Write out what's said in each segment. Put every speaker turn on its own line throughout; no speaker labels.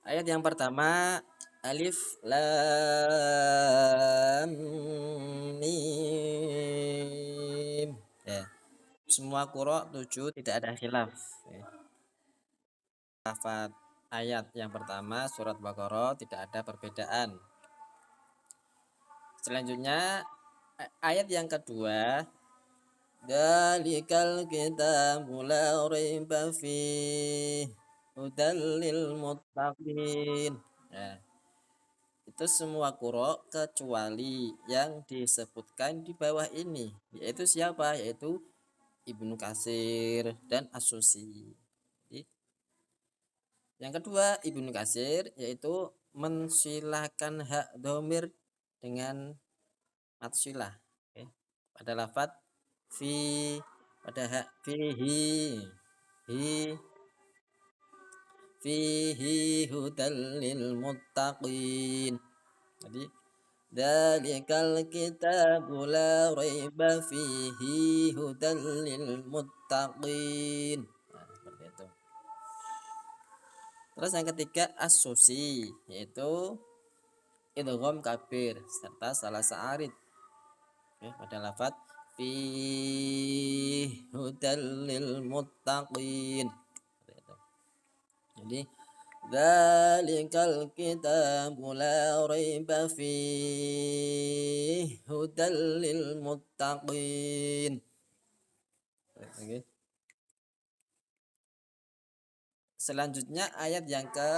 Ayat yang pertama alif lam mim. Ya. Semua qura 7 tidak ada khilaf. Ya. Lafaz ayat yang pertama surat Baqarah tidak ada perbedaan. Selanjutnya ayat yang kedua Dzalikal kitabu la raiba fihi hudal lil muttaqin. Ya. Itu semua qura kecuali yang disebutkan di bawah ini, yaitu siapa? Yaitu Ibnu Katsir dan As-Susi. Yang kedua Ibnu Katsir yaitu mensilakan hak domir dengan matsilah. Oke. Pada lafaz fi, pada hak fihi, fihi hudal lil muttaqin. Jadi Dzalikal kitabu la raiba fihi hudal lil muttaqin. Nah, seperti itu. Terus yang ketiga as-susi yaitu idgham kabir serta salah sa'arid. Ya, pada lafaz fi hudal lil muttaqin. Seperti itu. Jadi Dzalikal kitabu la raiba fihi hudal lil muttaqin. Oke. Selanjutnya ayat yang ke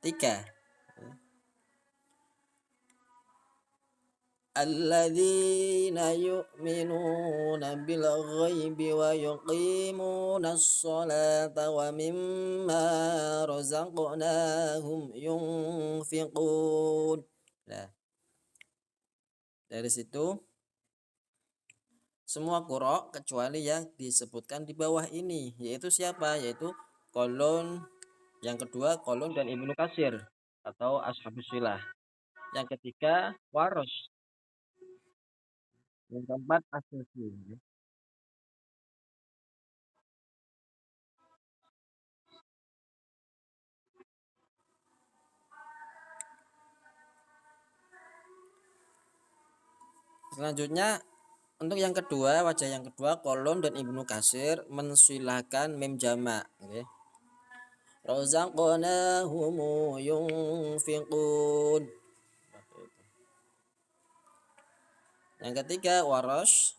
3. Alladzina yu'minuna bil ghaibi wa yuqimunas sholata wa mimma razaqnahum yunfiqun. Nah, dari situ semua qura kecuali yang disebutkan di bawah ini, yaitu siapa? Yaitu Qalun, yang kedua Qalun dan Ibnu Katsir atau Ashabus Silah. Yang ketiga Waros. Yang keempat As-Susi. Selanjutnya untuk yang kedua, wajah yang kedua Qalun dan Ibnu Katsir mensilahkan mim jamak, okay. Razaqnahum yunfiqun. Yang ketiga Waras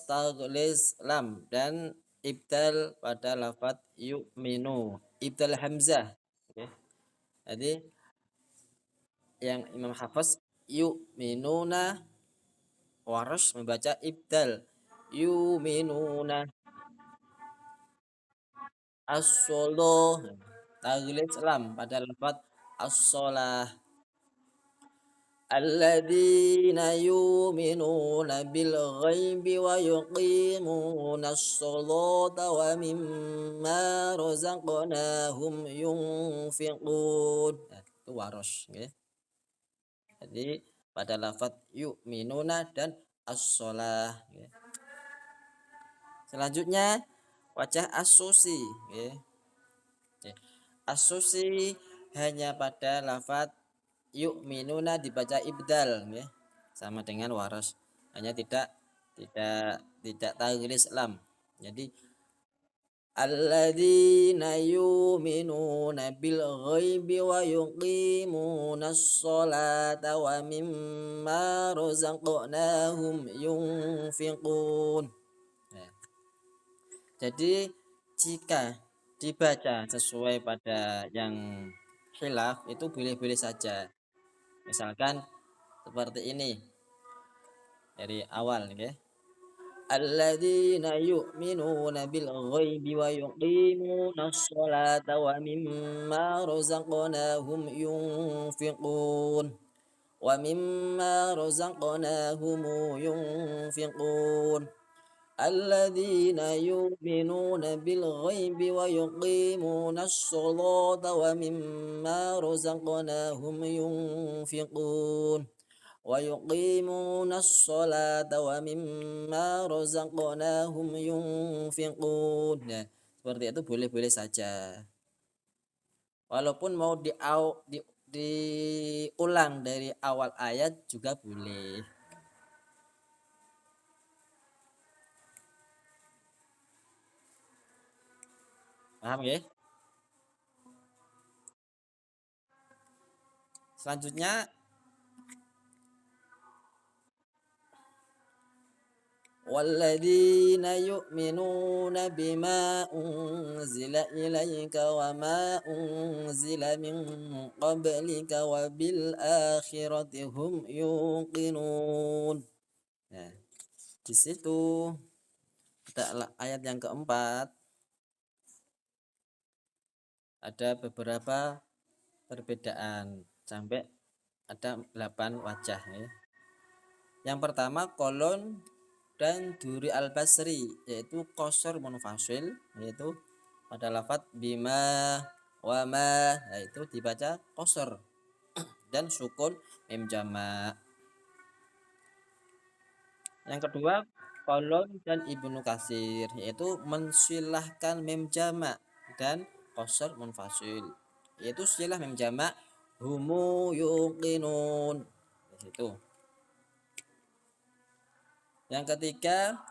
taghliz lam dan ibdal pada lafaz yu'minu, ibdal hamzah. Okay. Jadi yang Imam Hafiz yu'minuna, Waras membaca ibdal yu'minuna, as-solo taghliz lam pada lafaz as-shalah. Alladzina yu'minuna bil ghaibi wa yuqimunas sholata wa mimma razaqnahum yunfiqun. Nah, itu Waros, okay. Jadi pada lafaz yu'minuna dan as-shalah, okay. Selanjutnya wajah as-susi, okay. Okay. As-susi hanya pada lafaz yu'minuna dibaca ibdal, ya. Sama dengan Waras, hanya tidak taghliz lam. Jadi alladzina yu'minuna bil ghaibi wa yuqimunas sholata wa mimma razaqnahum yunfiqun. Ya. Jadi jika dibaca sesuai pada yang khilaf itu boleh-boleh saja. Misalkan seperti ini dari awal, okay. Alladzina yu'minuna bil ghaibi wa yuqimunas sholata wa mimma razaqnahum yunfiqun wa mimma razaqnahum yunfiqun. Alladzina yu'minuna bil ghaibi wa yuqimunas sholata wa mimma razaqnahum yunfiqun wa yuqimunas sholata wa mimma razaqnahum yunfiqun. Nah, seperti itu boleh-boleh saja. Walaupun mau diulang dari awal ayat juga boleh. Paham ya? Selanjutnya walladzina yu'minuna bima unzila ilaika wa ma unzila min qablika wa bil akhirati hum yuqinun. Nah, di situ ada ayat yang keempat, ada beberapa perbedaan sampai ada 8 wajah ya. Yang pertama kolon dan duri al-basri, yaitu qasr munfasil, yaitu pada lafaz bima wa ma, yaitu dibaca qasr dan sukun mim jamak. Yang kedua kolon dan Ibnu Katsir, yaitu mensilahkan mim jamak dan qasr munfasil, yaitu silah mim jamak humu yuqinun. Itu. Yang ketiga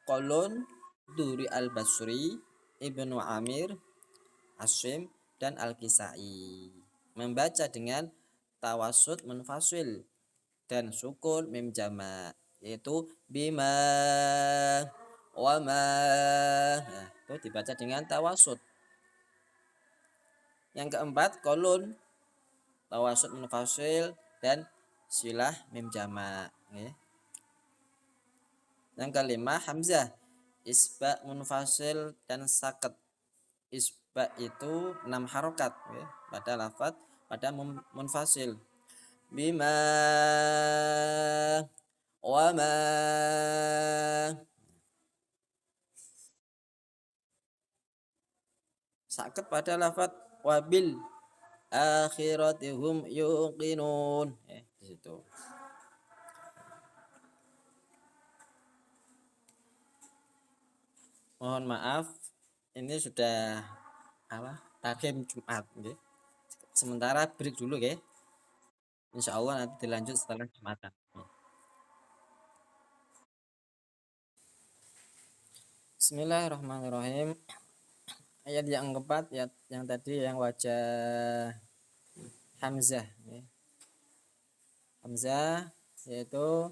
kolon duri al-basri, Ibnu Amir, Asim dan Al-Kisai, membaca dengan tawasud munfasil dan sukun mim jamak, yaitu bima wa ma. Nah, itu dibaca dengan tawasud. Yang keempat kolon tawasud munfasil dan silah mim jamak ya. Yang kelima hamzah isba munfasil dan sakat. Isba itu 6 harokat ya, pada lafaz pada munfasil. Bima wa ma. Sakat pada lafaz wabil akhiratihum yuqinun di situ. Mohon maaf, ini sudah takim Jumat okay. Sementara break dulu ya. Insya Allah nanti dilanjut setelah Jumatan. Bismillahirrahmanirrahim. Ayat yang keempat, yang tadi yang wajah hamzah ya. Hamzah yaitu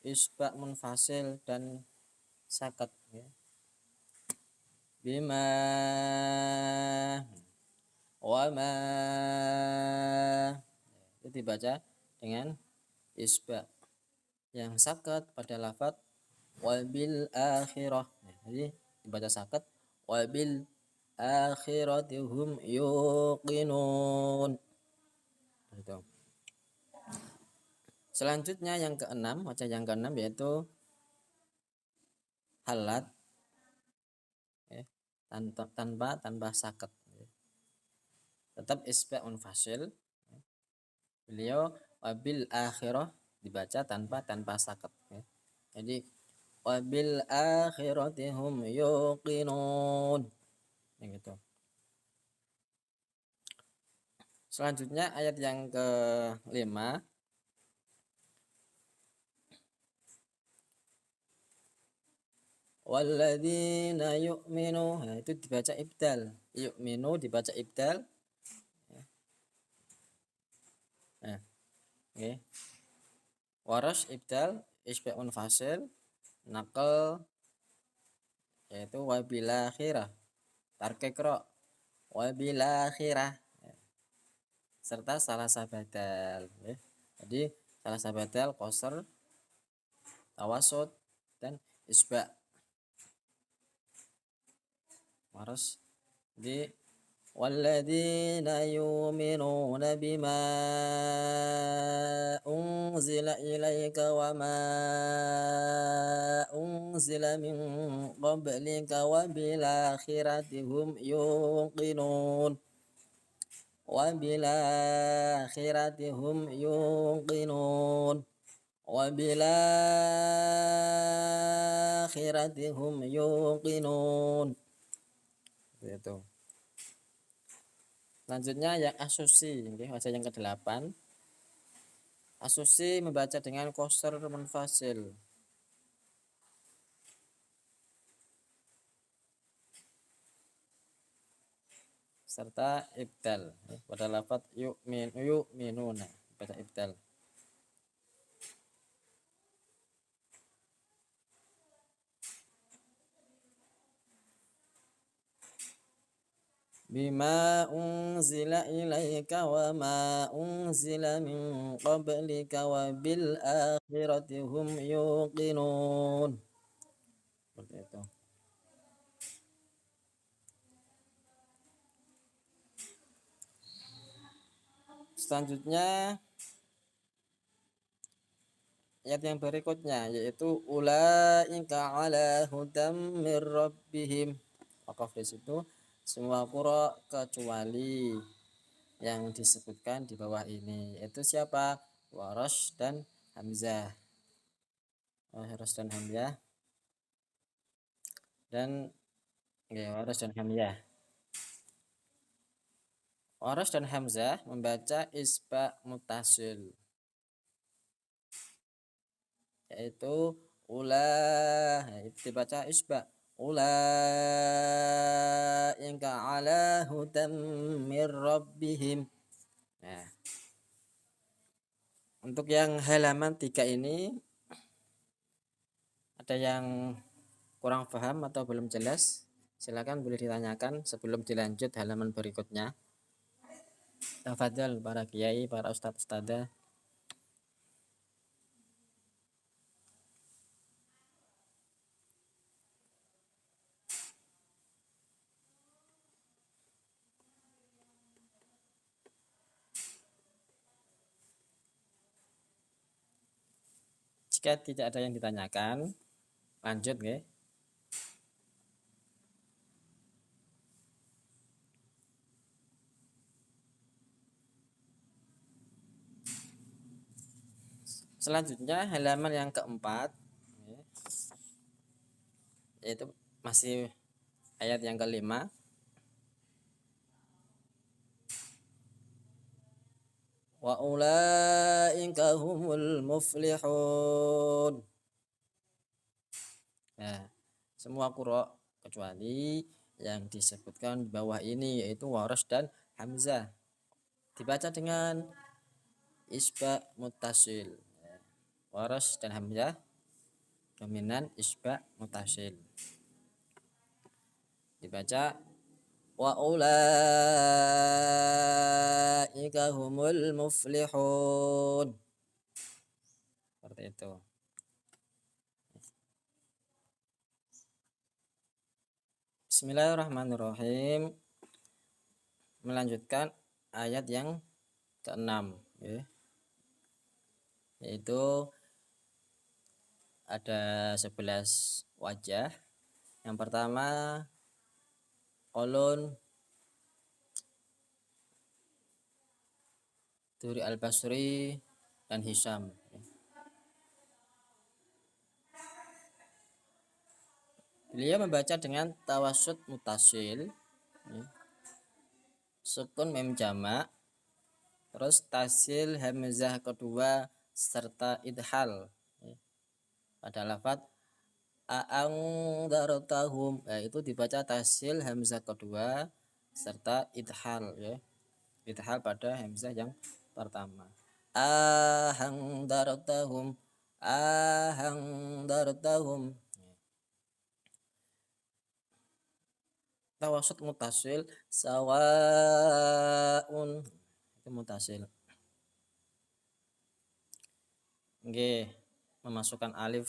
isba munfasil dan sakat ya. Bima wa ma, itu dibaca dengan isba yang sakat pada lafaz wabil akhirah. Jadi dibaca sakat wabil akhiratihum yuqinun. Gitu. Selanjutnya yang keenam, wajah yang keenam yaitu halat ya, tanpa sakat ya. Tetap isba unfasil ya. Beliau wabil akhirah dibaca tanpa sakat ya. Jadi wabil akhiratihum yuqinun gitu. Selanjutnya ayat yang ke-5, walladzina yu'minu, nah, itu dibaca ibdal. Yu'minu dibaca ibdal. Nah, okay. Waras ibdal isba unfasil, nakal yaitu wabila akhirah, tarkikro wabila akhirah serta salah sabadal ya. Jadi salah sabadal qasr, tawasud dan isba. Waras di walladzina yu'minuna bima unzila ilaika wa ma unzila min qablika wa bil akhirati hum yuqinun wa bil akhirati hum yuqinun wa bil akhirati hum yuqinun. Itu. Selanjutnya yang asusi, wajah yang ke-8. Asusi membaca dengan qasr munfasil. Serta ibdal pada lafaz yu'minuna baca ibdal. Bima unzila ilaika wa ma unzila min qablika wa bil akhirati hum yuqinun. Seperti itu. Selanjutnya ayat yang berikutnya yaitu ulaika ala hudam mir rabbihim. Wakaf di situ semua qura kecuali yang disebutkan di bawah ini, yaitu siapa? Warash dan Hamzah. Warash dan Hamzah dan Warash dan Hamzah. Warash dan Hamzah membaca isba mutasil, yaitu itu dibaca isba ulaika ala hudam mir rabbihim. Nah, untuk yang halaman 3 ini ada yang kurang paham atau belum jelas, silakan boleh ditanyakan sebelum dilanjut halaman berikutnya. Tafadhal para kiai, para ustadz ustadzah. Jika tidak ada yang ditanyakan, lanjut nggih. Selanjutnya halaman yang keempat, yaitu masih ayat yang kelima. Wa ulaika humul muflihun. Nah, semua qura kecuali yang disebutkan di bawah ini, yaitu Warash dan Hamzah, dibaca dengan isba mutasil. Warash dan Hamzah dominan isba mutasil, dibaca wa ulaika humul muflihun. Seperti itu. Bismillahirrahmanirrahim. Melanjutkan ayat yang ke-6, yaitu ada 11 wajah. Yang pertama Qalun Turi al-Basri dan Hisham. Beliau membaca dengan tawassut mutasil, sukun mim jamak, terus tasil hamzah kedua serta idhal pada lafaz a'angdartahum, itu dibaca tasil hamzah kedua serta idhal, idhal pada hamzah yang pertama. Ahangdartahum, ahangdartahum. Tawassut mutasil sawaun, itu mutasil. Nggih, memasukkan alif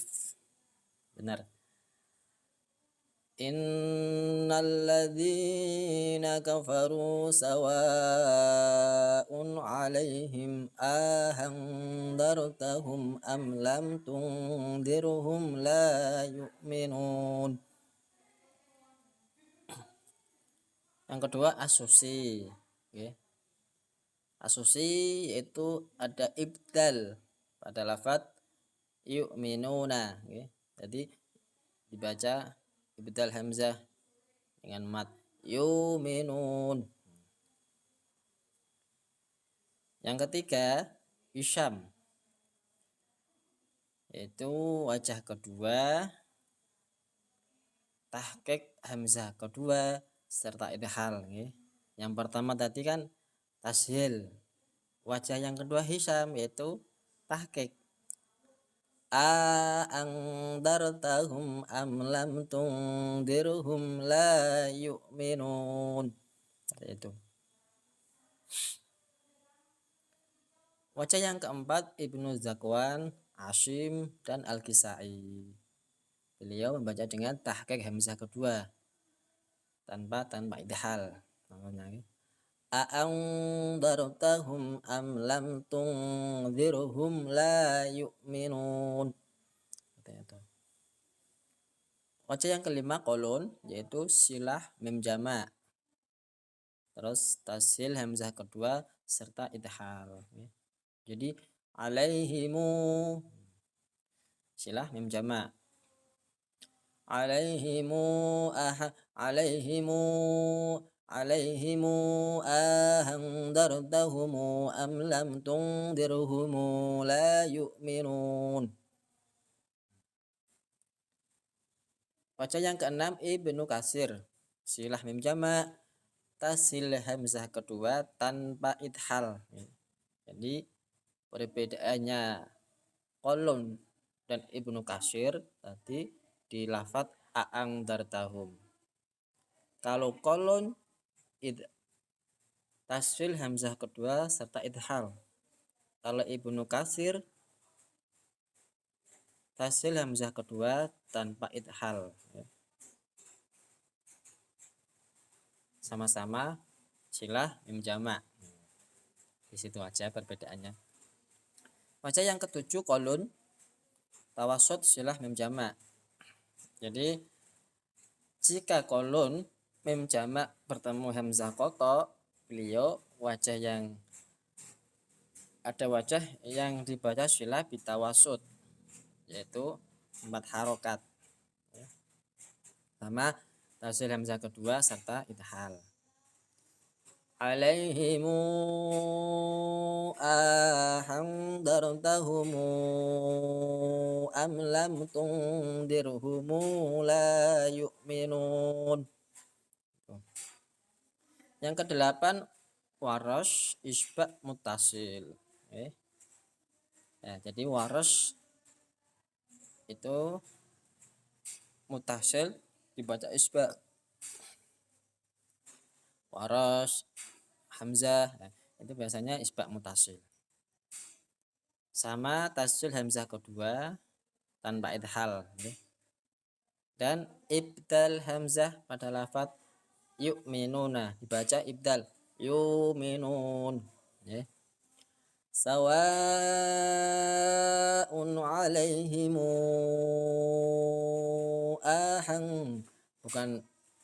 benar. Innal ladzina kafaru sawaun alaihim ahandartahum am lam tundirhum la yu'minun. Yang kedua asusi, asusi yaitu ada ibdal pada lafaz yu'minuna, jadi dibaca ibdal hamzah dengan mat yu'minun. Yang ketiga isyam, yaitu wajah kedua, tahqiq hamzah kedua serta idhal. Yang pertama tadi kan tashil, wajah yang kedua Hisyam yaitu tahqiq. Andartahum am lam tundirhum la yu'minun. Itu. Wajah yang keempat Ibnu Zakwan, Asyim dan Al-Kisai. Beliau membaca dengan tahqiq hamzah kedua tanpa idhal. Namanya A'andartahum am lam tunzirhum la yu'minun. Wajah yang kelima kolon, yaitu silah mim jama', terus tasil hamzah kedua serta idhal. Jadi alaihimu, silah mim jama', alaihimu ahandartahumu am lam tundirhumu la yu'minun. Wajah yang keenam Ibnu Katsir, silah mim jama', tasil hamzah kedua tanpa idhal. Jadi perbedaannya kolon dan Ibnu Katsir tadi di lafadz a'andartahum. Kalau kolon tasfil hamzah kedua serta idhal. Kalau Ibnu Katsir tasfil hamzah kedua tanpa idhal. Sama-sama silah mim jama'. Di situ aja perbedaannya. Wajah yang ketujuh kolon tawasud silah mim jama'. Jadi jika kolon mim jama' bertemu hamzah qata, beliau wajah yang dibaca silah bitawasud, yaitu 4 harokat sama tasil hamzah kedua serta idhal. Alaihimu ahandartahumu am lam tundirhumu la yu'minun. Yang kedelapan Warash isba mutasil. Jadi Warash itu mutasil dibaca isba. Warash hamzah itu biasanya isba mutasil. Sama tasil hamzah kedua tanpa idhal. Dan ibdal hamzah pada lafadz yu'minuna dibaca ibdal yu'minun. Sawa'un alaihimu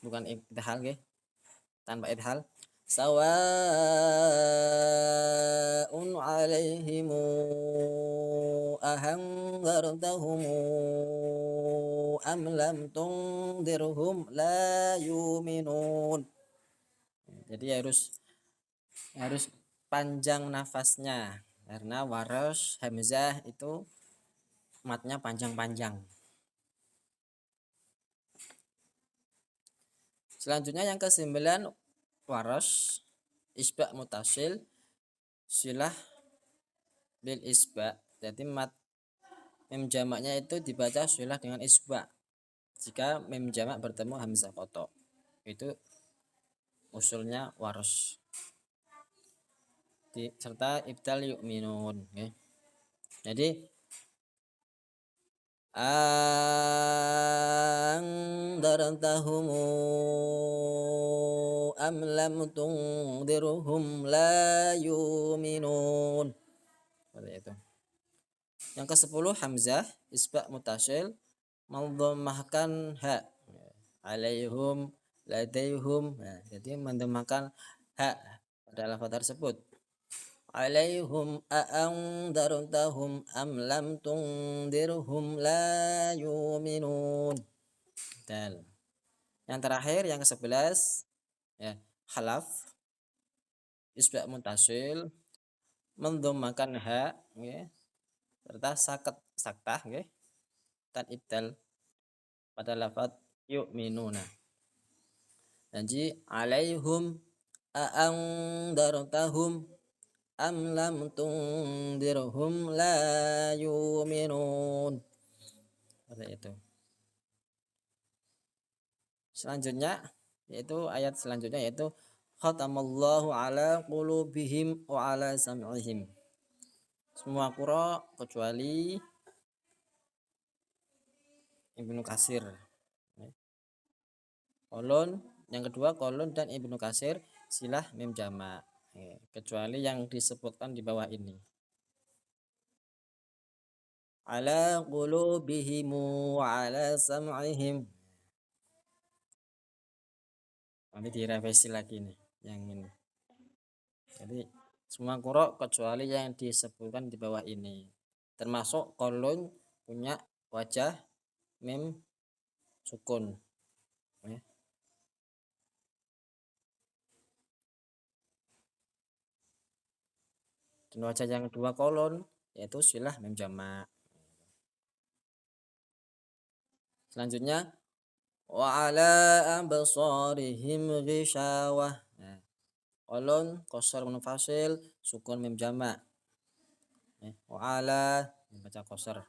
bukan idhal tanpa idhal. Sawa'un alaihimu ahandartahumu am lam tundirhum la yu'minun. Jadi harus panjang nafasnya, karena Warash hamzah itu matnya panjang-panjang. Selanjutnya yang ke-9 Warash isba mutasil silah bil isba. Jadi mat mim jamaknya itu dibaca silah dengan isba jika mim jamak bertemu hamzah qata. Itu usulnya Warash serta ibdal yu'minun. Jadi andartahumu am lam tundirhum la yu'minun. Seperti itu. Yang ke-10 hamzah isba mutasil mendhammahkan ha, alaihum ladaihum. Jadi mendhammahkan ha pada lafaz tersebut. Alaihum a'andartahum am lam tundirhum la yu'minun. Dan yang terakhir yang ke-11 ya. Khalaf isbak mutasil mendhammakan ha nggih serta saktah nggih dan ibdal pada lafaz yu'minuna. Jadi alaihum a'andartahum am lam tundirhum la yu'minun. Seperti itu. Selanjutnya yaitu ayat selanjutnya yaitu khatamallahu ala qulubihim wa ala sam'ihim. Semua qura kecuali Ibnu Katsir. Kolon yang kedua kolon dan Ibnu Katsir silah mim jamak. Kecuali yang disebutkan di bawah ini. Ala qulubihim wa ala sam'ihim. Nanti direvisi lagi nih yang ini. Jadi semua qura kecuali yang disebutkan di bawah ini. Termasuk kolon punya wajah mim sukun. Dan wajah yang kedua kolon yaitu silah mim jamak. Selanjutnya wa ala absarihim ghishawah. Kolon qasar munfasil sukun mim jamak. Wa ala baca qasar.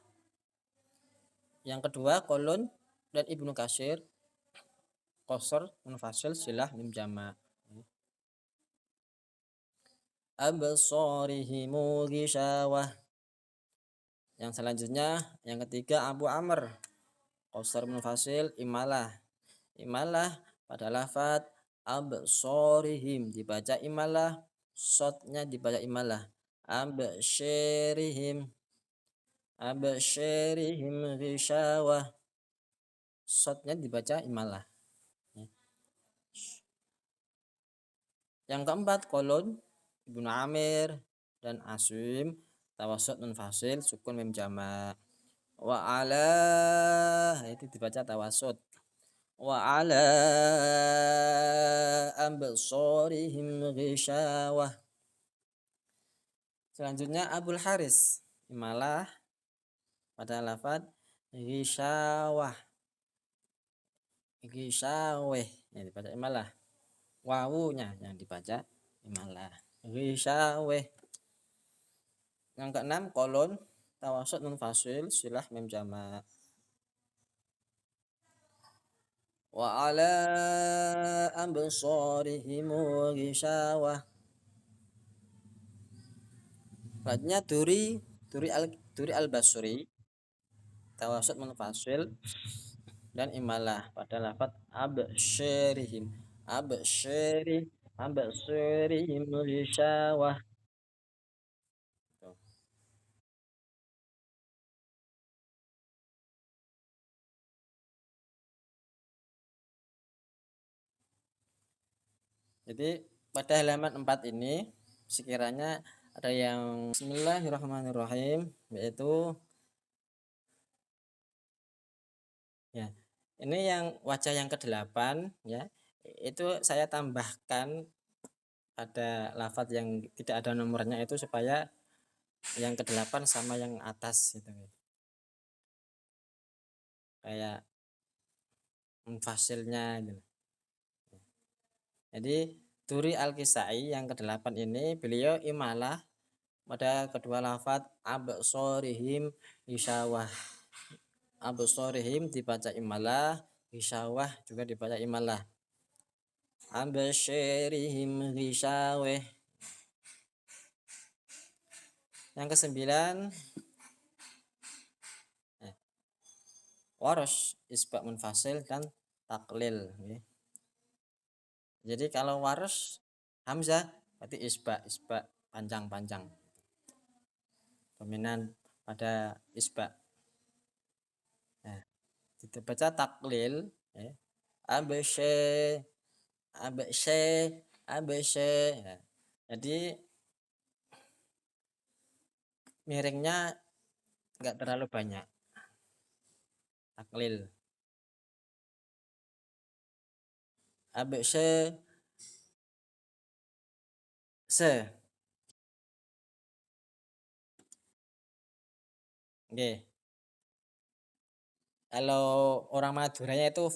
Yang kedua kolon dan Ibnu Katsir qasar munfasil silah mim jamak. Absarihim ghishawah. Yang selanjutnya yang ketiga Abu Amr qasar munfasil imalah. Imalah pada lafaz absarihim dibaca imalah, shadnya dibaca imalah. Absyirihim ghishawah, shadnya dibaca imalah. Yang keempat kolon Ibnu Amir dan Asim tawassut munfasil sukun mim jamak. Wa ala itu dibaca tawassut. Wa ala absarihim ghishawah. Selanjutnya Abul Haris imalah pada lafaz ghishawah. Ghishaweh yang dibaca imalah. Wawunya yang dibaca imalah. Ghishaweh. Yang keenam kolon tawassut munfasil silah mim jamak. Wa ala absarihim ghishawah. Selanjutnya Duri al-Basri tawassut munfasil dan imalah pada lafaz absyirihim ghishawah. Jadi pada halaman 4 ini sekiranya ada yang Bismillahirrahmanirrahim yaitu ya ini yang wajah yang ke-8 ya itu saya tambahkan pada lafaz yang tidak ada nomornya itu supaya yang ke-8 sama yang atas gitu kayak munfasilnya gitu. Jadi Duri Al-Kisai yang ke-8 ini beliau imalah pada kedua lafaz absarihim ghishawah. Absarihim dibaca imalah, ghishawah juga dibaca imalah. Absyirihim ghishawah. Yang ke-9 Warsh isbak munfasil dan taklil. Jadi kalau Warsh hamzah berarti isbak panjang-panjang. Dominan pada isbak. Nah, dibaca taklil absy. Ya. Jadi miringnya enggak terlalu banyak. Taklil. Absy se. Oke. Kalau orang Maduranya itu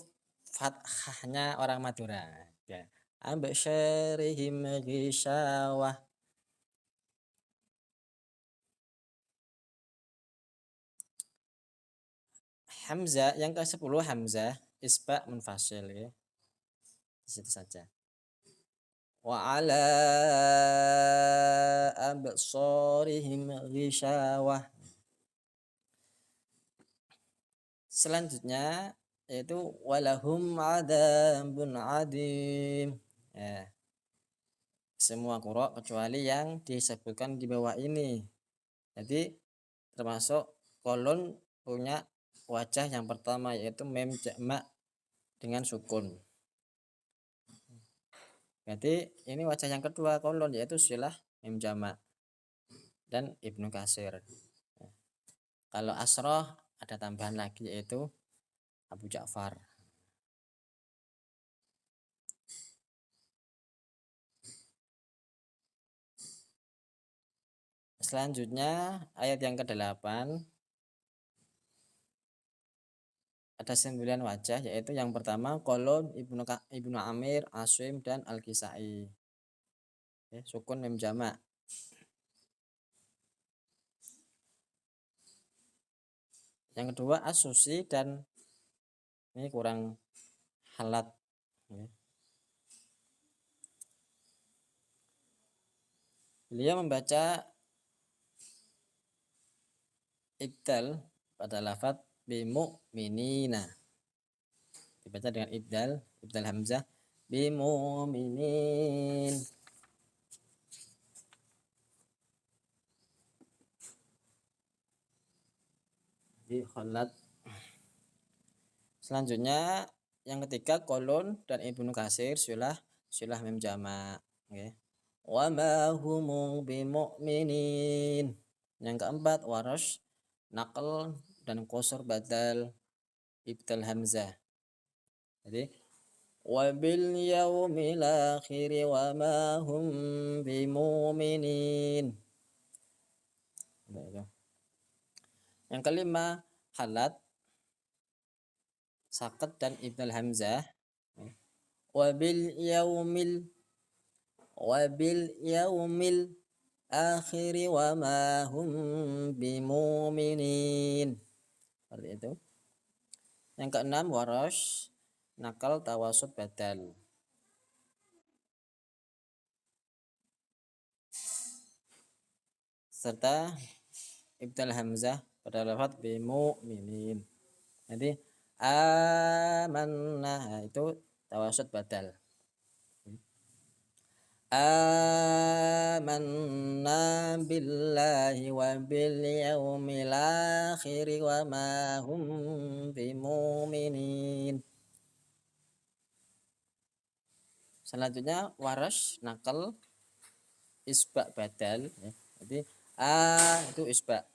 fathahnya orang Madura. Ya. Ambek syarihim ghisyawah. Hamzah yang ke-10 Hamzah isba munfasil ya. Di situ saja. Wa ala absarihim ghisyawah. Selanjutnya yaitu walahum adzabun adim. Ya. Semua qura kecuali yang disebutkan di bawah ini. Jadi termasuk kolon punya wajah yang pertama yaitu mem jamak dengan sukun. Berarti ini wajah yang kedua kolon yaitu silah mem jamak dan Ibnu Katsir. Kalau asroh ada tambahan lagi yaitu Abu Ja'far. Selanjutnya ayat yang ke-8 ada 9 wajah yaitu yang pertama kolon Ibnu Amir, Asim dan Al-Kisai. Ya, sukun mem jamak. Yang kedua As-Susi dan ini kurang halat ya. Beliau membaca ibdal pada lafaz bimu'minina. Dibaca dengan ibdal hamzah bimu'minin. Di khalat. Selanjutnya yang ketiga kolon dan Ibnu Katsir silah mem jamak okay. Wa ma humu bimu'minin. Yang keempat waras naql dan qasr badal ibdal hamzah. Jadi wa bil yaumil akhir wa ma hum bimu'minin. Yang kelima halat sakat dan ibdal hamzah wabil yaumil akhiri wa ma hum bimu'minin. Seperti itu. Yang keenam waras nakal tawasud badal. Serta ibdal hamzah pada lafaz bimu'minin. Jadi amanah itu tawasud badal. Amanna billahi wa bil yaumil akhir wa ma hum bimu'minin. Selanjutnya waras nakal isba badal ya. Jadi itu isba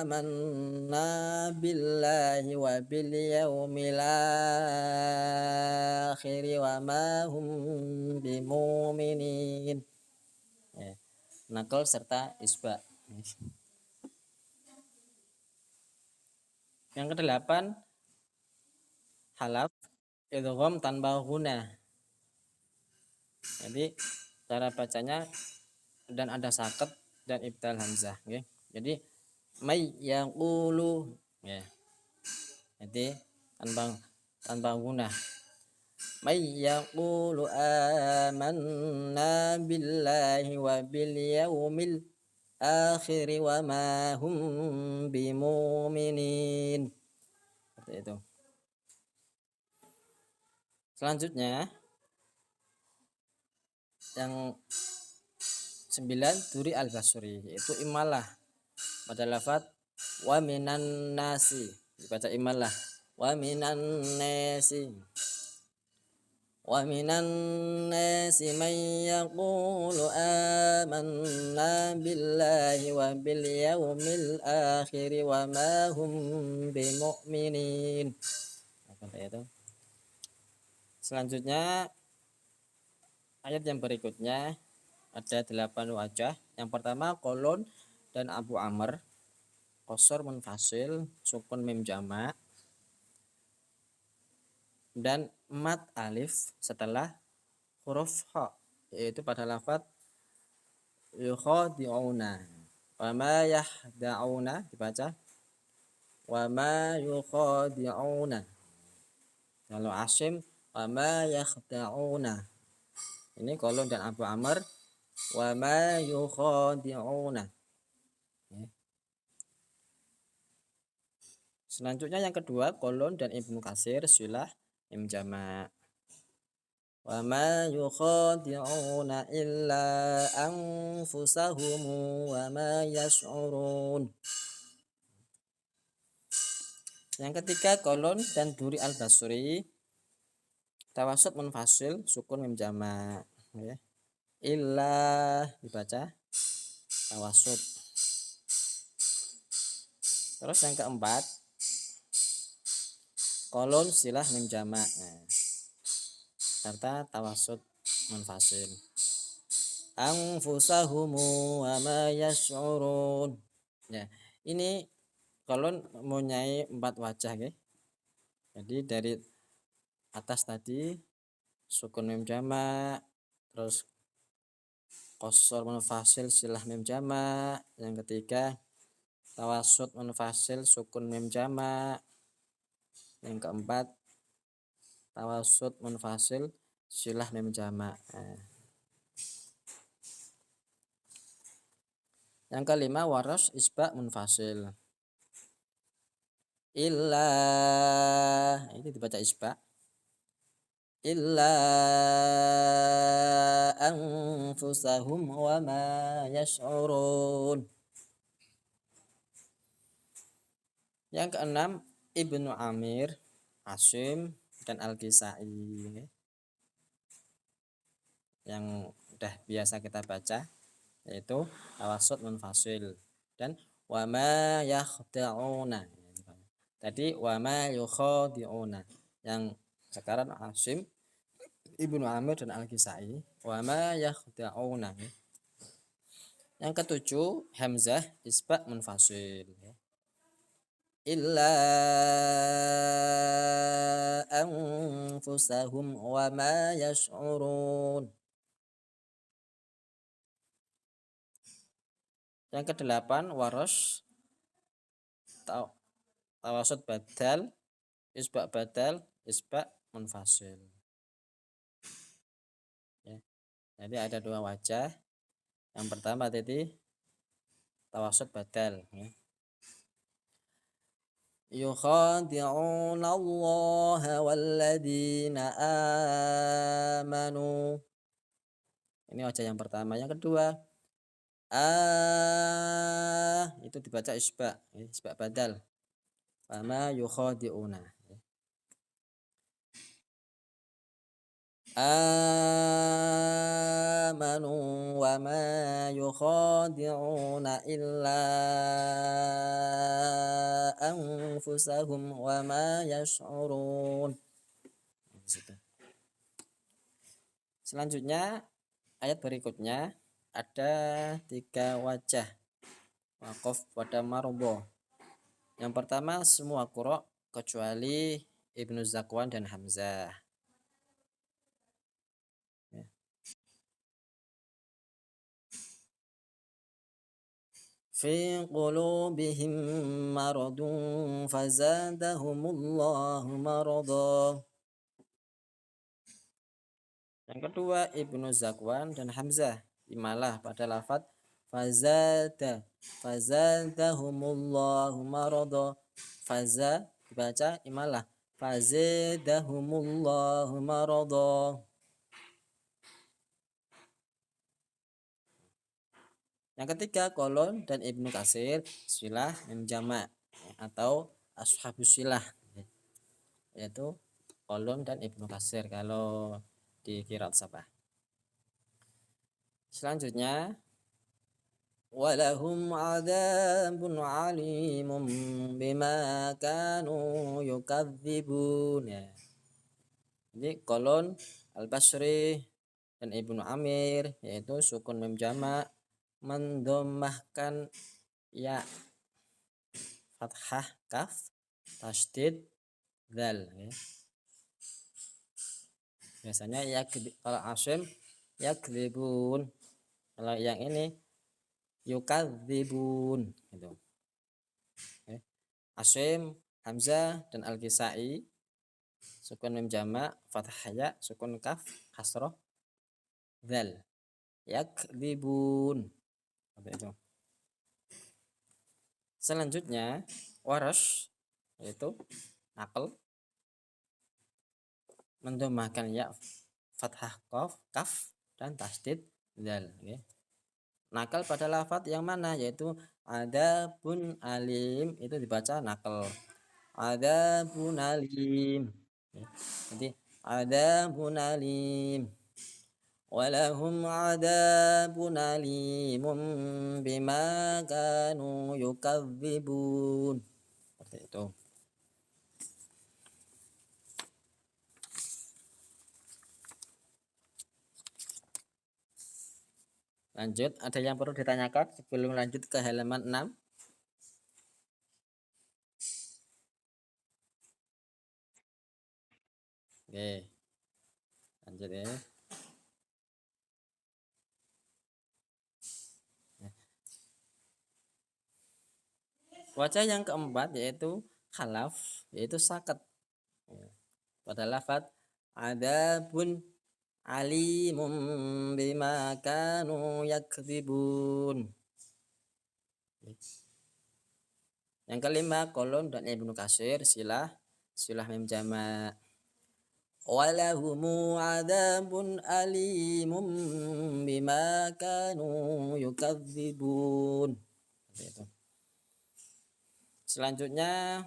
amanna billahi wa bil yaumil akhir wa ma hum bimu'minin ya. Nakal serta isba. Yang ke-8 halaf idgham tanpa guna. Jadi cara bacanya dan ada sakat dan ibdal hamzah okay. Jadi may yaqulu ya. Jadi tanpa guna. May yaqulu amanna billahi wa bil yaumil akhir wa ma hum bimu'minin. Seperti itu. Selanjutnya yang 9 Duri al-Basri yaitu imalah pada lafaz wa minan nasi dibaca imalah wa minan nasi man yaqulu amanna billahi wa bil yaumil akhir wa ma hum bimu'minin. Selanjutnya ayat yang berikutnya ada 8 wajah. Yang pertama kolon dan Abu Amr, qasr munfasil, sukun mim jamak, dan mat alif setelah huruf ha, yaitu pada lafaz yukhadi'una. Wa ma yahda'una dibaca wa ma yukhadi'una. Kalau Asim wa ma yakhda'una. Ini kolon dan Abu Amr wa ma yukhadi'una. Selanjutnya yang kedua kolon dan Ibnu Katsir silah mim jamak. Wa ma yukhadi'una illa anfusahum wa ma yash'urun. Yang ketiga kolon dan Duri al-Basri tawasud munfasil sukun mim jamak, ya. Illa dibaca tawasud. Terus yang keempat kolon silah mim jamak, nah, serta tawasud munfasil. Anfusahumu wa ma yash'urun. Ya, ini kolon mempunyai 4 wajah, ya. Jadi dari atas tadi sukun mim jamak, terus qasr munfasil silah mim jamak, yang ketiga tawasud munfasil sukun mim jamak, yang keempat tawasud munfasil silah mim jamak. Nah, yang kelima waras isba munfasil. Illa ini dibaca isba. Illa anfusahum wa ma yash'urun. Yang keenam Ibnu Amir, Asim, dan Al-Kisai, yang udah biasa kita baca, yaitu tawasud munfasil dan wa ma yakhda'una. Tadi wa ma yukhadi'una. Yang sekarang Asim, Ibnu Amir, dan Al-Kisai wa ma yakhda'una. Yang ketujuh Hamzah isba munfasil. Illa anfusahum wa ma yash'urun. Yang kedelapan waras tawasud badal isba munfasil, ya. Jadi ada 2 wajah. Yang pertama tadi tawasud badal, ya. Yukhadi'una Allah walladzina amanu. Ini wajah yang pertama. Yang kedua itu dibaca isba badal. Fama yukhadi'una. Amanu wa ma yukhadi'una illa anfusahum wa ma yash'urun. Selanjutnya ayat berikutnya ada 3 wajah waqaf pada marbo. Yang pertama semua qura kecuali Ibnu Zakwan dan Hamzah. Fi qulubihim maradun fazadahumullahu marada. Yang kedua Ibnu Zakwan dan Hamzah imalah pada lafaz fazadahumullahu marada. Faza dibaca imalah fazadahumullahu marada. Yang ketiga kolon dan Ibnu Katsir silah mim jamak atau ashabus silah, yaitu kolon dan Ibnu Katsir kalau di qiraat Sabah. Selanjutnya walahum adzabun alimun bima kanu yukadzibun. Jadi kolon Al-Basri dan Ibnu Amir, yaitu sukun mim jamak mendomahkan ya, fathah kaf, tasdid dal ya. Biasanya ya, kalau Asim yakdzibun, kalau yang ini yukadzibun gitu. Asim, Hamzah dan Al-Kisai sukun mim jamak, fathah ya, sukun kaf, kasroh dal, yakdzibun. Itu. Selanjutnya Warash, yaitu nakal mendomahkan ya, fathah kaf dan tasdid dal ya. Nakal pada lafadz yang mana, yaitu adabun alim, itu dibaca nakal, adabun alim ya. Jadi adabun alim, walahum adabun alimun bima kanu yukadzibun, seperti itu. Lanjut, ada yang perlu ditanyakan sebelum lanjut ke halaman 6? Oke, lanjut ya. Wajah yang keempat yaitu khalaf, yaitu sakat. Pada lafadz adabun alimum bima kanu yakdzibun. Yang kelima kolon dan Ibnu Katsir silah mim jamak. Walahumu adabun alimum bima kanu yukadzibun. Selanjutnya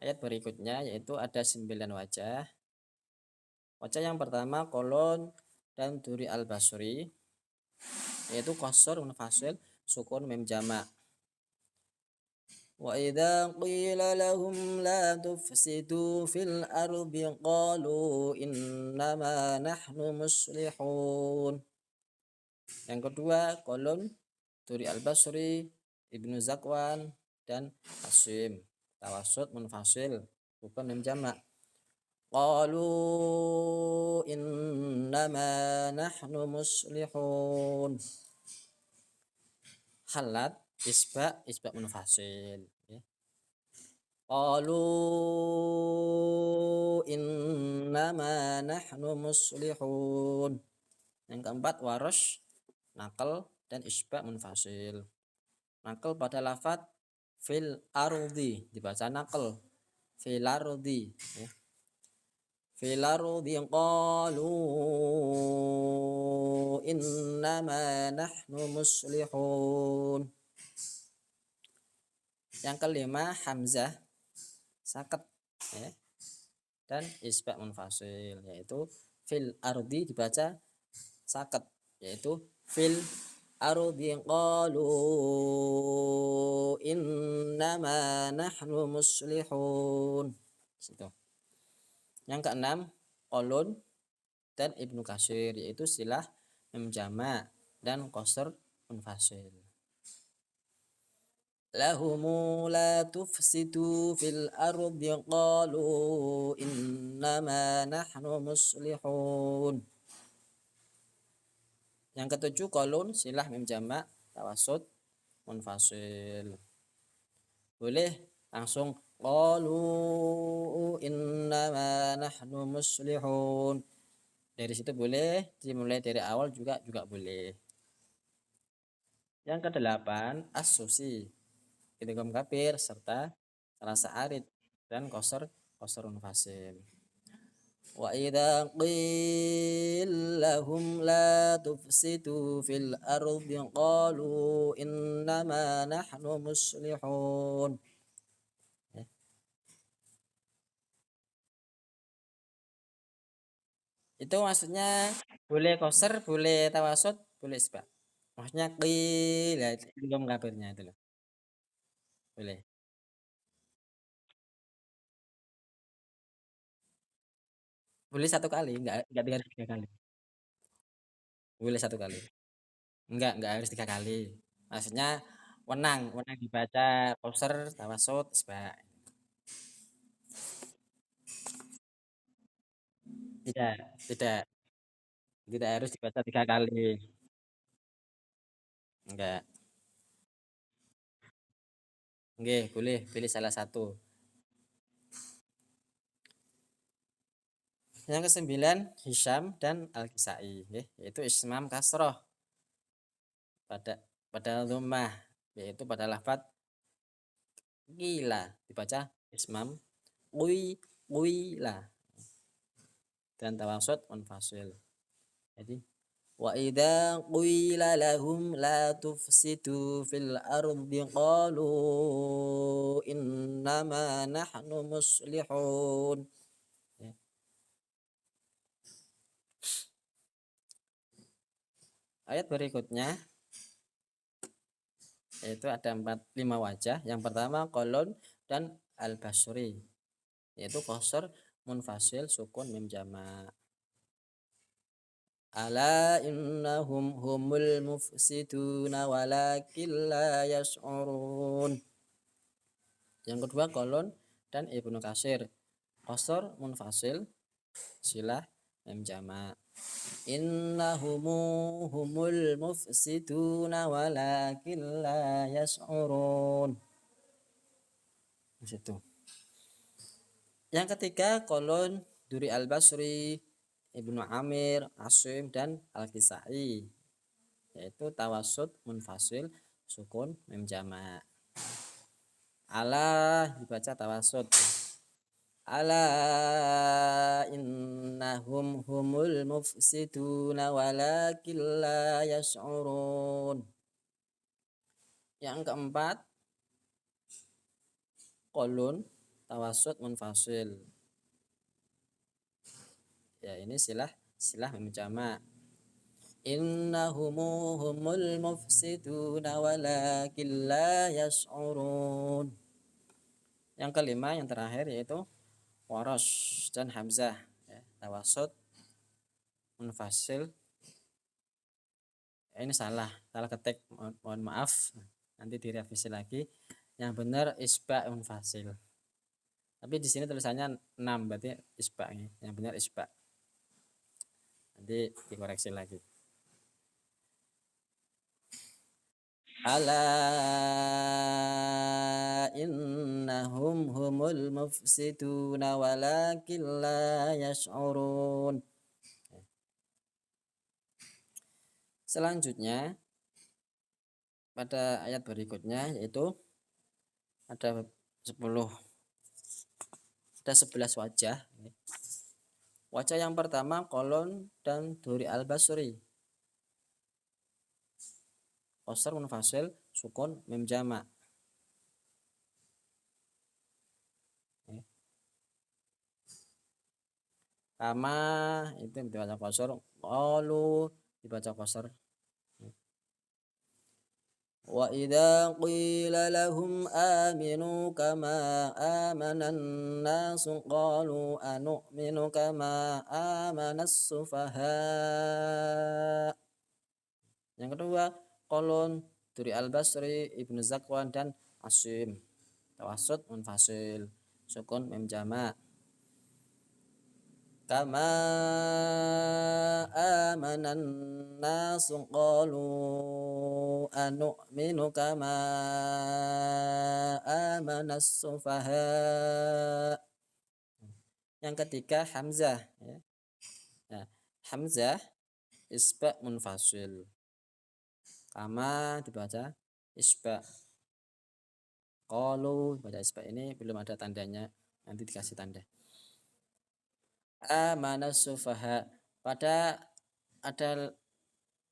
ayat berikutnya yaitu ada 9 wajah. Wajah yang pertama kolon dan Duri al-Basri, yaitu qasr munfasil sukun mim jamak. Wa idza qila lahum la tufsidu fil ardi qalu innama nahnu muslihun. Yang kedua kolon Duri al-Basri, Ibnu Zakwan dan Asim, tawassut munfasil sukun mim jamak. Qalu innama nahnu muslihun. Khalat isba munfasil ya. Qalu innama nahnu muslihun. Yang keempat Warash, nakal dan isba munfasil. Nakal pada lafadz fil ardi dibaca nakal, fil ardi ya. Fil ardi qalu innama nahnu muslihun. Yang kelima Hamzah sakat ya, dan isba munfasil, yaitu fil ardi dibaca sakat, yaitu fil ardi qalu innama nahnu muslihun. Situ. Yang keenam kolon dan Ibnu Katsir, yaitu silah mim jamak dan qasr munfasil. Lahumu la tufsidu fil ardi qalu innama nahnu muslihun. Yang ketujuh kolon silah mim jamak tawassut munfasil. Boleh langsung qalu innama nahnu muslihun. Dari situ boleh, dimulai dari awal juga boleh. Yang kedelapan as-susi, idgham kafir serta rasa arid dan qasr munfasil. Wa idza qila lahum la tufsidu fil ardi qalu innama nahnu muslihun. Itu maksudnya boleh qasr, boleh tawassut, boleh isba. Maksudnya qila belum kabarnya itu loh. Boleh. Boleh satu kali, enggak 3 kali. Boleh 1 kali. Enggak harus 3 kali. Maksudnya wenang dibaca qasr, tawasud, isba'. Tidak, tidak, tidak harus dibaca 3 kali. Enggak. Nggih, boleh pilih salah satu. Yang kesembilan Hisham dan Al-Kisai, yaitu ismam kasroh pada dhammah, yaitu pada lafaz qila dibaca ismam qila dan tawasud munfasil. Jadi wa idza qila lahum la tufsidu fil ardi qalu innama nahnu muslihun. Ayat berikutnya yaitu ada 5 wajah. Yang pertama kolon dan al-basri, yaitu qasr, munfasil, sukun, mim jama'. Ala innahum humul mufsiduna walakin la yash'urun. Yang kedua kolon dan Ibnu Katsir, qasr, munfasil, silah, mim jama'. Innahum humul mufsiduna walakin la yash'urun. Di situ. Yang ketiga kolon Duri al-Basri, Ibnu Amir, Asim dan Al-Kisai, yaitu tawasud, munfasil, sukun, mim jama'. Ala dibaca tawasud. Ala innahum humul mufsiduna walakin la yash'urun. Yang keempat kolon tawasud munfasil, ya ini silah mim jama'. Innahum humul mufsiduna walakin la yash'urun. Yang kelima yang terakhir yaitu Warash dan Hamzah, ya, tawasud munfasil. Ini salah ketik, mohon maaf, nanti direvisi lagi. Yang benar isba' munfasil. Tapi di sini tulisannya 6, berarti isba'. Yang benar isba'. Nanti dikoreksi lagi. Ala innahum humul mufsiduna walakin la yash'urun. Selanjutnya pada ayat berikutnya yaitu ada 11 wajah. Wajah yang pertama kolon dan Duri al-Basri, qasr, munfasil, sukun, mim jama'. Kama itu dibaca qasr, qalu dibaca qasr. Wa idza qila lahum aminu kama amanan nasu qalu anu'minu kama amanas sufaha. Yang kedua kolon Duri al-Basri, Ibnu Zakwan dan Asim, tawasud, munfasil, sukun, mim jama'. Kama amanan nasu qalu anu'minu kama amanas sufaha. Yang ketiga Hamzah, ya. Nah, Hamzah isba' munfasil. Kama dibaca isba'. Qalu baca isba', ini belum ada tandanya, nanti dikasih tanda. Amanas sufaha, pada ada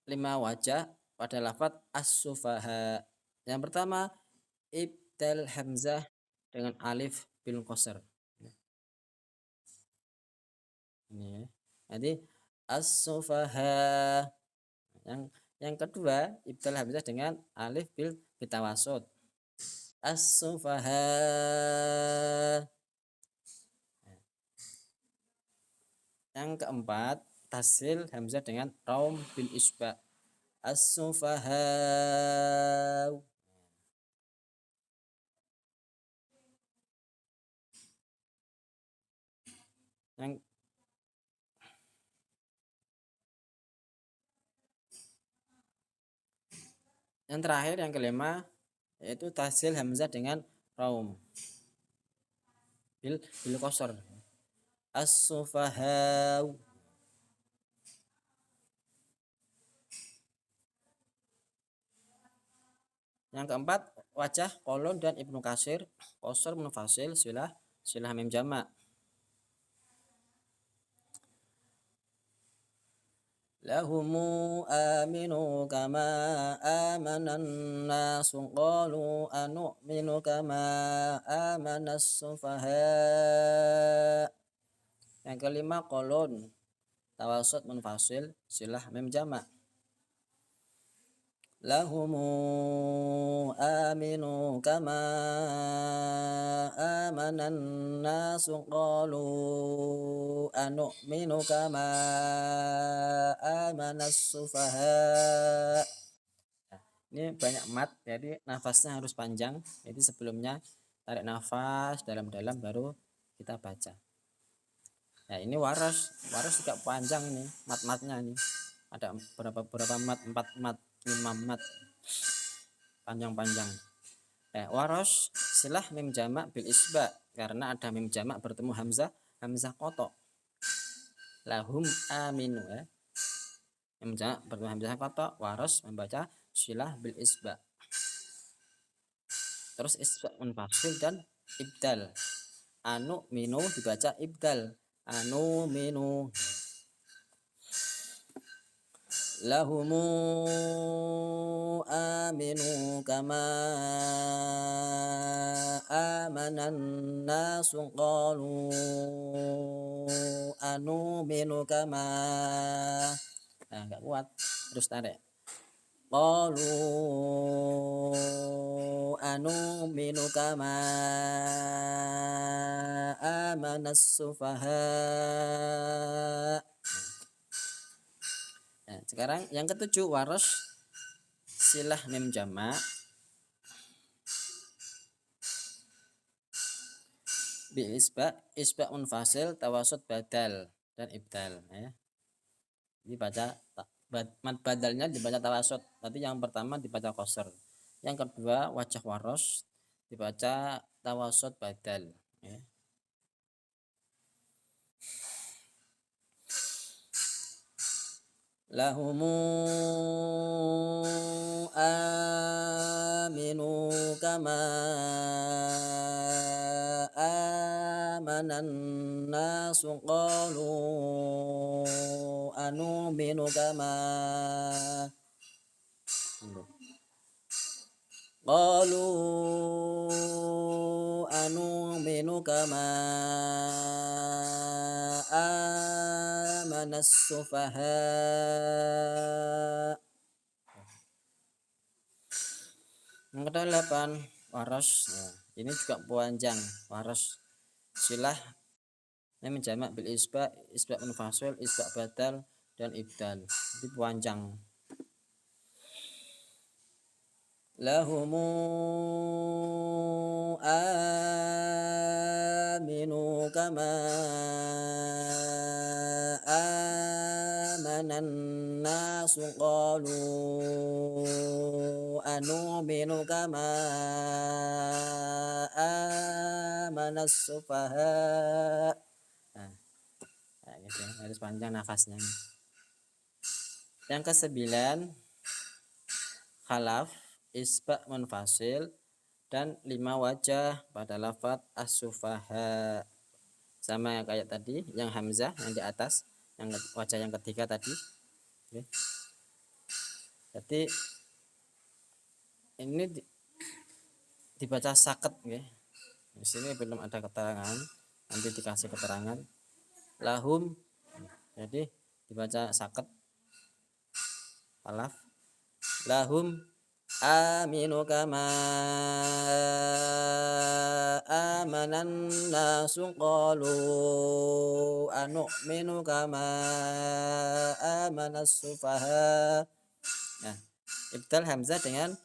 5 wajah pada lafaz as-sufaha. Yang pertama ibdal hamzah dengan alif bil qasr. Ini ya. Jadi as-sufaha. Yang kedua ibdal hamzah dengan alif bil tawasud. As-sufaha. Yang keempat tasil hamzah dengan raum bil isba. As-sufaha. Yang terakhir yang kelima yaitu tasil hamzah dengan raum bil qasr. As-sufaha. Yang keempat wajah kolon dan ibnu kasir, qasr munfasil, silah mim jamak. Lahumu aminu kama amanan nasu qalu anu'minu kama amanas sufaha. Yang kelima kolon tawasud munfasil, silah mim jamak. Lahumu aminu kama amanan nasu qalu anu'minu kama amanas sufaha. Ini banyak mat, jadi nafasnya harus panjang. Jadi sebelumnya tarik nafas dalam-dalam baru kita baca. Ya ini waras juga panjang nih mat-matnya nih. Ada berapa mat? 4 mat, 5 mat, panjang-panjang. Waras silah mim jamak bil isba, karena ada mim jamak bertemu hamzah kotok. Lahum aminu mim jamak bertemu hamzah kotok, waras membaca silah bil isba. Terus isba munfasil dan ibdal. Anu minu dibaca ibdal, anu minu. Lahumu aminu kama amanan nasu qalu anu'minu kama. Enggak kuat, terus tarik. Qalu anu'minu kama amanas sufaha. Nah, sekarang yang ketujuh waras silah mim jamak bi isba munfasil, tawasud badal dan ibdal Ini baca mad badalnya dibaca tawasud, tadi yang pertama dibaca qasr. Yang kedua wajah waras dibaca tawasud badal Lahumu aminu kama amanan nasu qalu anu'minu kama qalu anu'minu kama amanas sufaha. Yang ke-8 waras. Ini juga panjang, waras silah mim jamak bil isba munfasil, isba badal dan ibdal. Itu panjang. Lahumu aminu kama amanan nasu qalu anu'minu kama amanas sufaha. Gitu, harus panjang nafasnya. Yang ke-9 khalaf, isba munfasil dan 5 wajah pada lafadz as-sufaha. Sama kayak tadi yang hamzah yang di atas, yang wajah yang ketiga tadi. Jadi ini dibaca saket Di sini belum ada keterangan, nanti dikasih keterangan. Lahum jadi dibaca saket khalaf. Lahum aminu kama amanan nasu qalu anu'minu kama amanas sufaha. Nah, ibdal hamzah dengan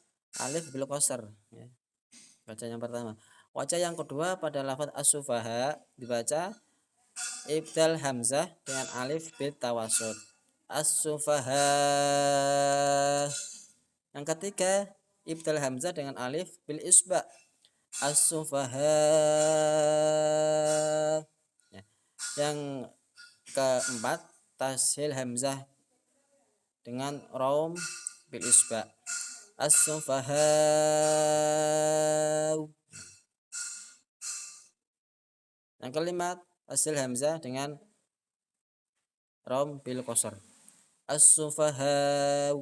alif bil qasr ya. Baca yang pertama. Wajah yang kedua pada lafaz as-sufaha dibaca ibdal hamzah dengan alif bil tawassut. As-sufaha. Yang ketiga ibdal hamzah dengan alif bil isba. As-sufaha. Ya. Yang keempat tashil hamzah dengan raum bil isba. As-sufaha. Yang kelima tashil hamzah dengan raum bil qasr. As-sufaha.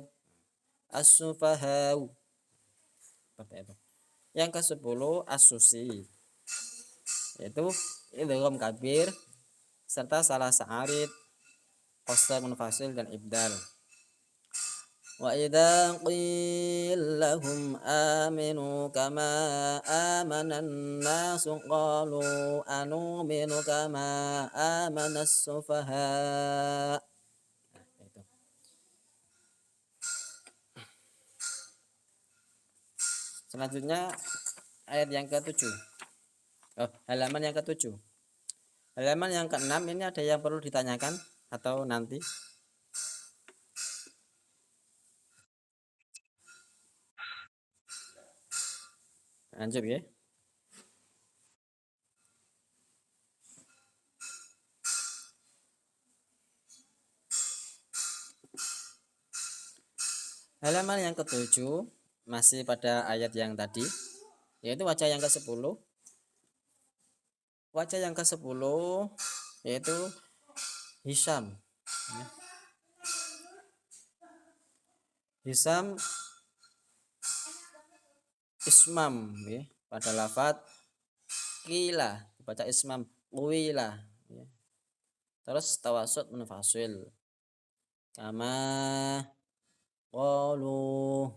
As-sufaha. Seperti itu. Yang ke-10 as-susi, yaitu idgham kabir serta salah sa'arid, qasr munfasil dan ibdal. Wa idza qila lahum aminu kama amanan nasu qalu anu'minu kama amanas sufaha. Itu. Selanjutnya ayat yang ke-7. Halaman yang ke-7. Halaman yang ke-6 ini ada yang perlu ditanyakan atau nanti? Lanjut ya. Halaman yang ke-7 masih pada ayat yang tadi, yaitu wajah yang ke-10. Wajah yang ke-10 yaitu Hisam. Hisam ismam ya, pada lafaz qila baca ismam qila ya. Terus tawassut munfasil kama qalu.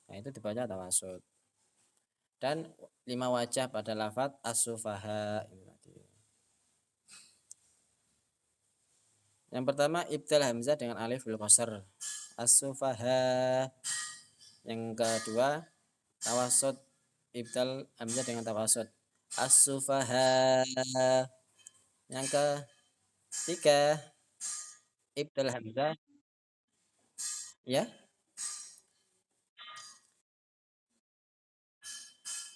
Nah, itu dibaca tawassut. Dan 5 wajah pada lafaz as-sufaha ini tadi. Yang pertama ibdal hamzah dengan alif bil qasr. As-sufaha. Yang kedua tawassut ibdal hamzah dengan tawassut. As-sufaha. Yang ketiga ibdal hamzah ya.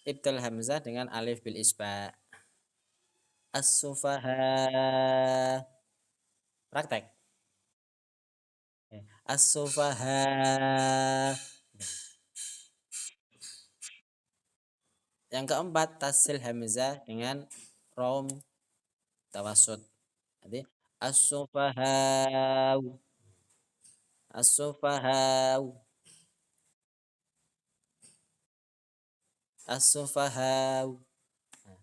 Ibdal hamzah dengan alif bil isba. As-sufaha. Praktek. As-sufaha. Yang keempat tasil hamzah dengan rom tawassut. Jadi as-sufaha. As-sufaha. As-sufaha. Nah,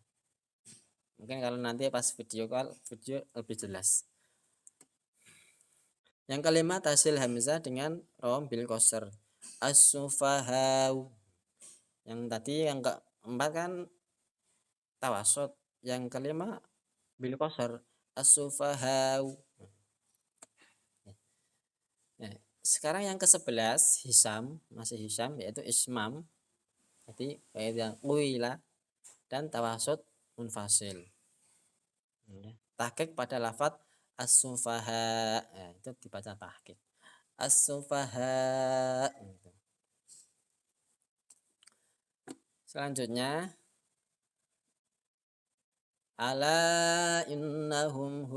mungkin kalau nanti pas video call video lebih jelas. Yang kelima tasil hamzah dengan rom bil qasr. As-sufaha. Yang tadi yang keempat kan tawassut, yang kelima bil qasr. As-sufaha. Nah, sekarang yang ke-11 Hisam, masih Hisam yaitu ismam. Jadi yang qila dan tawassut munfasil. Tahqiq pada lafaz as-sufaha. Nah, itu dibaca tahqiq. As-sufaha. Selanjutnya ala innahum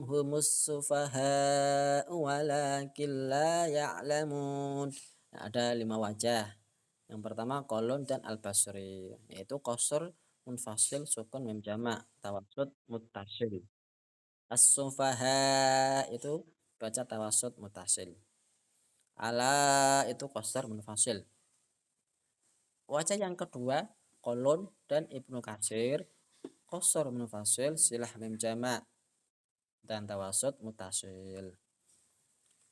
humus sufaha walakin la ya'lamun. Nah, ada 5 wajah. Yang pertama kolon dan al-basri, yaitu qasr munfasil sukun mim jamak tawassut muttasil. As-sufaha itu baca tawassut muttasil. Ala itu qasr munfasil. Wajah yang kedua kolon dan Ibnu Katsir, qasr munfasil silah mim jamak dan tawassut muttasil.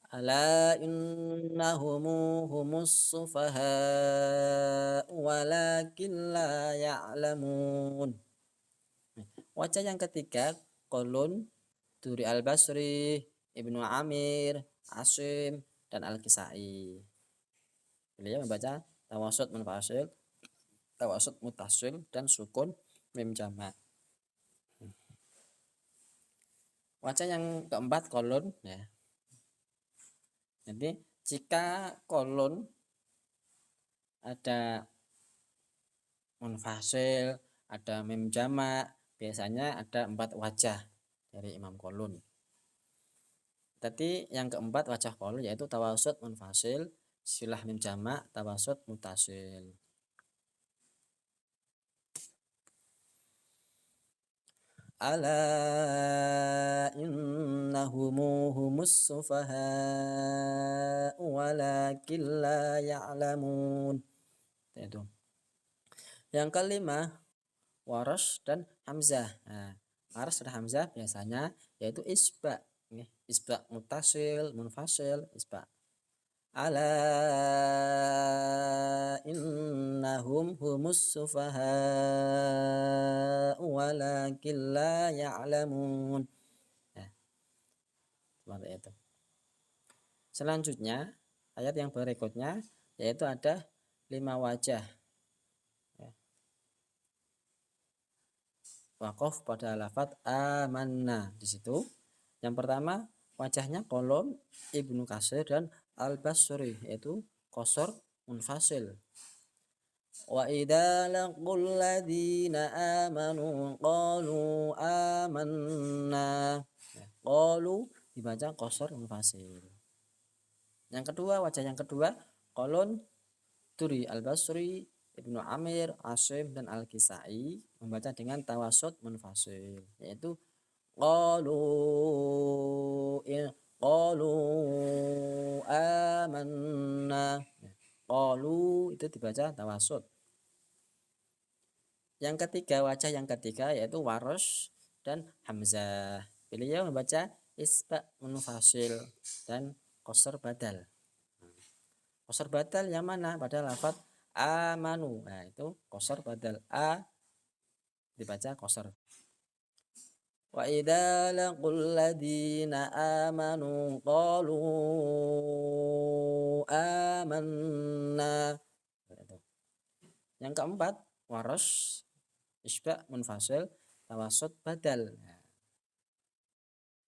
Ala innahum humus sufaha walakin la ya'lamun. Wajah yang ketiga kolon Duri Al-Basri, Ibnu Amir, Asim, dan Al-Kisai. Beliau membaca tawasud munfasil, tawasud mutasil, dan sukun mim jamak. Wajah yang keempat kolon ya. Jadi jika kolon ada munfasil, ada mim jamak, biasanya ada 4 wajah dari imam kolon. Tadi yang keempat wajah kolon yaitu tawasud munfasil, silah mim jamak, tawasud mutasil. Ala innahumu humus sufaha walakin la ya'lamun. Itu. Yang kelima Waras dan Hamzah. Nah, Waras dan Hamzah biasanya yaitu isba, isba mutasil, munfasil, isba. Ala innahum humus sufaha walakin la ya'lamun. Nah, seperti itu. Selanjutnya ayat yang berikutnya yaitu ada 5 wajah. Waqaf pada lafadz amanna di situ. Yang pertama wajahnya kolom Ibnu Katsir dan Al-Basri yaitu qasar munfasil. Wa idza laqul ladzina amanu qalu amanna. Qalu dibaca qasar munfasil. Yang kedua wajah yang kedua kolon Duri Al-Basri, Ibnu Amir, Asim, dan Al-Kisai membaca dengan tawasud munfasil yaitu qalu amanna. Qalu itu dibaca tawasud. Yang ketiga wajah yang ketiga yaitu Waras dan Hamzah. Beliau membaca isba munfasil dan qasar badal. Qasar badal yang mana? Pada lafadz amanu. Nah, itu qasar badal a dibaca qasar. Wa idza laqul ladzina amanu qalu amanna. Yang keempat Waras isba munfasil tawasud badal. Nah,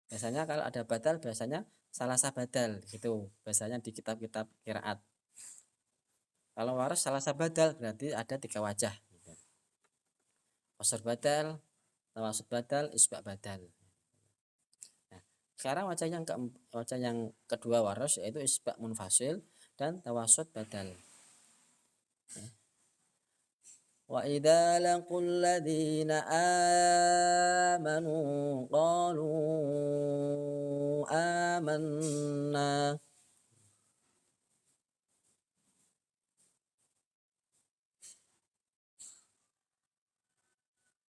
biasanya kalau ada badal biasanya salasa badal gitu. Biasanya di kitab-kitab qiraat. Kalau Waras salasa badal berarti ada 3 wajah. Qasar badal, tawasud badal, isba badal. Nah, sekarang wajah yang kedua Waras yaitu isba munfasil dan tawasud badal. Wa idza laqul ladzina amanu qalu amanna.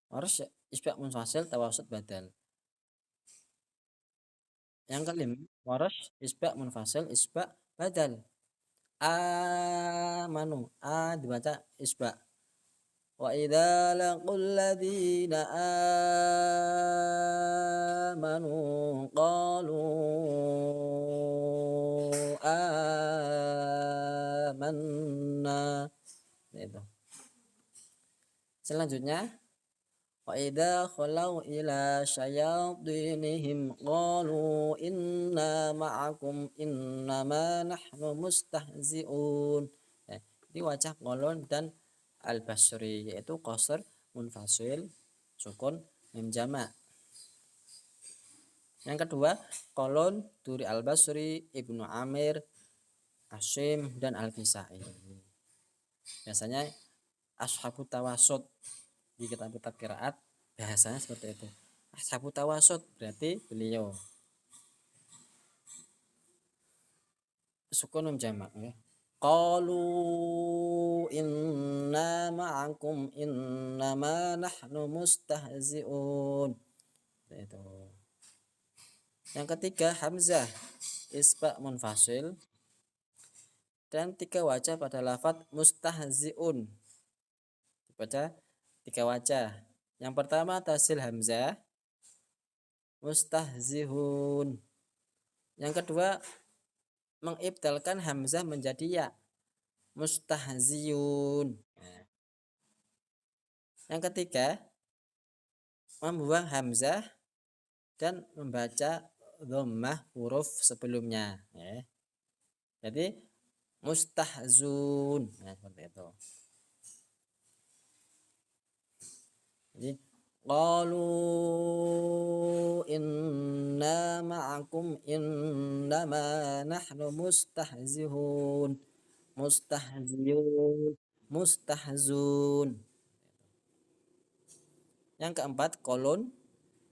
Waras isba munfasil tawasud badal. Yang kelima Waras isba munfasil isba badal. Amanu a dibaca isba. Wa idza laqul ladzina amanu qalu amanna. Itu. Selanjutnya wa idza khalau ila syayatinihim qalu inna ma'akum innama nahnu mustahzi'un. Ini wajah kolon dan Al-Basri yaitu qasar munfasil sukun mim jamak. Yang kedua kolon Duri Al-Basri, Ibnu Amir, Asim, dan Al-Kisai. Biasanya ashabut tawasud di kitab-kitab qiraat bahasanya seperti itu. Ashabut tawasud berarti beliau sukun mim jamak ya. Qalu inna ma'akum innama nahnu mustahzi'un. Itu. Yang ketiga Hamzah isba munfasil dan 3 wajah pada lafadz mustahzi'un. Dibaca 3 wajah. Yang pertama tasil hamzah mustahzihun. Yang kedua mengibdalkan hamzah menjadi ya mustahziyun. Yang ketiga membuang hamzah dan membaca dhammah huruf sebelumnya ya. Jadi mustahzun. Nah, seperti itu. Jadi qalu inna ma'akum innama nahnu mustahzihun. Mustahziyun, mustahzun. Yang keempat kolon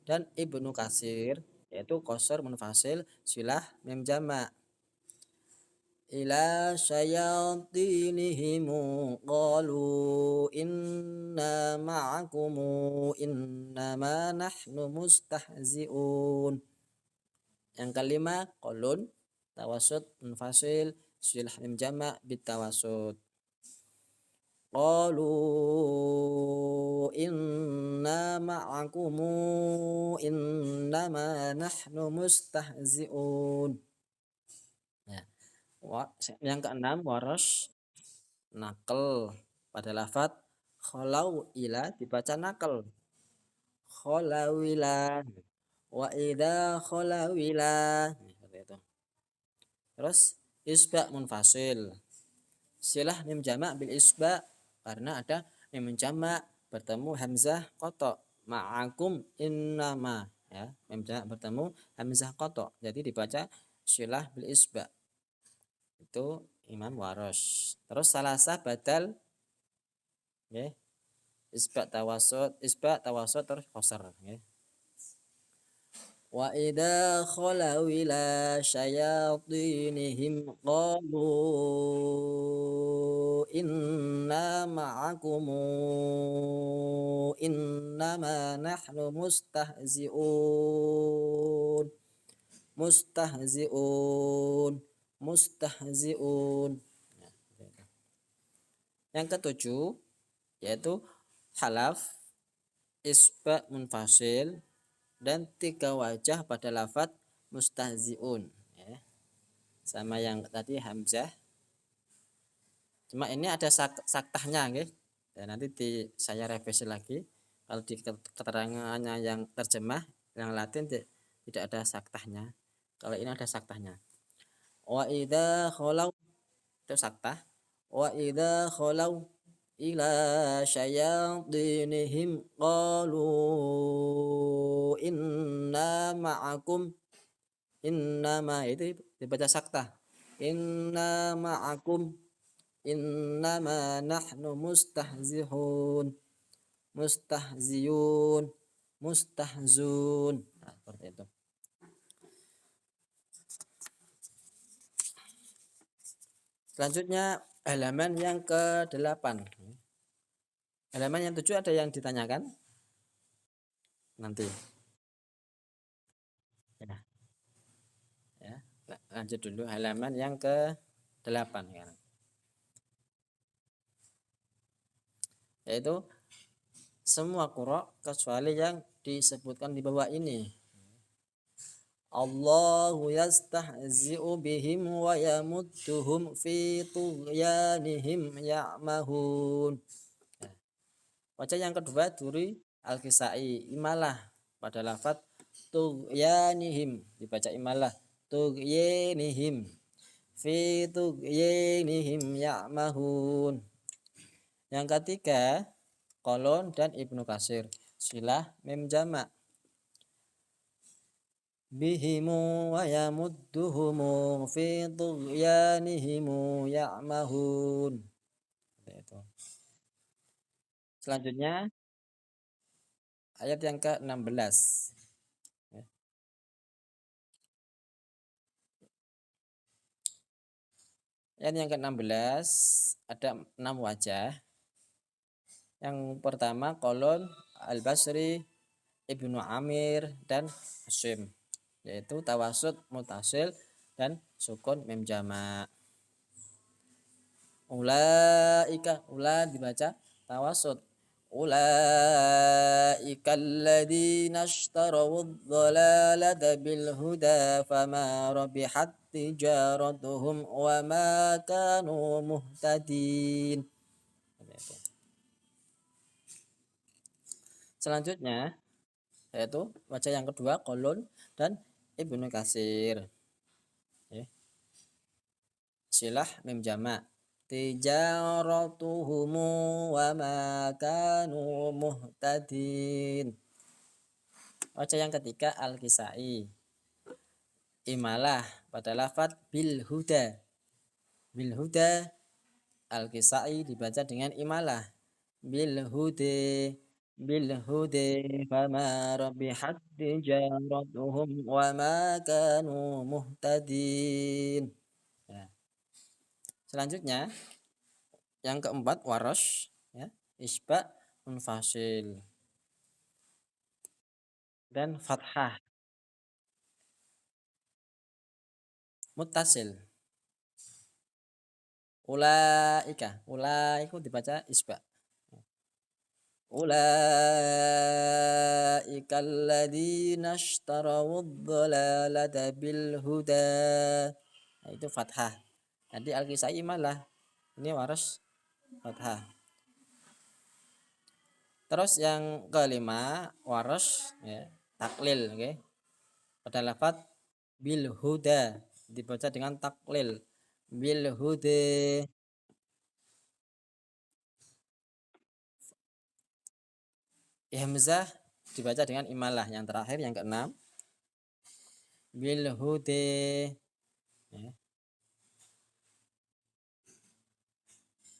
dan Ibnu Katsir, yaitu qasar munfasil silah mim jama' ila syayatinihim qalu inna ma'akum innama nahnu mustahzi'un. Yang kelima kolon tawasud munfasil silah mim jama' bitawasud. Qalu inna ma'akum innama nahnu mustahzi'un. Ya. Yang keenam waras nakal pada lafadz khalau ila dibaca nakal. Khalawila wa idza khalawila. Seperti itu. Terus isba munfasil. Silah mim jama' bil isba karena ada mim jama' bertemu hamzah qata. Ma'akum innama ya, mim jama' bertemu hamzah qata. Jadi dibaca silah bil isba. Itu Imam Waras. Terus salasah badal ya. Isba tawasud terus qasar ya. Wa idza khalau ila syayatinihim qalu inna ma'akum innama nahnu mustahzi'un. Mustahzi'un, mustahzi'un. Yang ketujuh yaitu halaf isba munfasil dan 3 wajah pada lafadz mustahzi'un ya. Sama yang tadi hamzah. Cuma ini ada saktahnya nggih. Ya, nanti saya revisi lagi. Kalau di keterangannya yang terjemah yang Latin tidak ada saktahnya. Kalau ini ada saktahnya. Wa idza khalau itu saktah. Wa idza khalau ila syayatinihim qalu inna ma'akum innama itu dibaca saktah. Inna ma'akum innama nahnu mustahzihun. Mustahziyun, mustahzun. Nah, seperti itu. Selanjutnya halaman yang ke-8. Halaman yang 7 ada yang ditanyakan? Nanti. Ya. Lanjut dulu halaman yang ke-8 ya. Yaitu semua qura kecuali yang disebutkan di bawah ini. Allahu yastahzi'u bihim wa yamudduhum fi tughyanihim ya'mahun. Wajah yang kedua Duri Al-Kisai imalah pada lafadz tughyanihim dibaca imalah tughyanihim fi tughyanihim ya'mahun. Yang ketiga kolon dan Ibnu Katsir silah mim jama' bihimu wa yamudduhumu fi tughyanihim ya'mahun. Itu. Selanjutnya ayat yang ke-16. Ayat yang ke-16 ada 6 wajah. Yang pertama kolon Al-Basri, Ibnu Amir dan Hasyim, yaitu tawasud mutasil dan sukun mim jama'. Ulaika ula dibaca tawasud. أولئك الذين اشتروا الضلالة بالهدى فما ربحت تجارتهم وما كانوا مهتدين. Selanjutnya yaitu wajah yang kedua Qalun dan Ibnu Katsir. Silah mim jama' tijaratuhum wa ma kanu muhtadin. Wajah yang ketiga Al-Kisai. Imalah pada lafaz bil huda. Bil huda Al-Kisai dibaca dengan imalah. Bil hude bil hude fama rabihat tijaratuhum wa ma kanu muhtadin. Ya. Selanjutnya yang keempat warosh ya, isba munfasil dan fathah muttasil. Ulaiku dibaca isba. Ulaika alladzina ishtarawud dhalalata bil huda. Nah, itu fathah. Jadi Al-Kisai malah ini warosh fathah. Terus yang kelima warosh ya, taklil, okay? Pada lafaz bil huda dibaca dengan taklil bil huda. Hamzah dibaca dengan imalah. Yang terakhir yang keenam bil huda ya.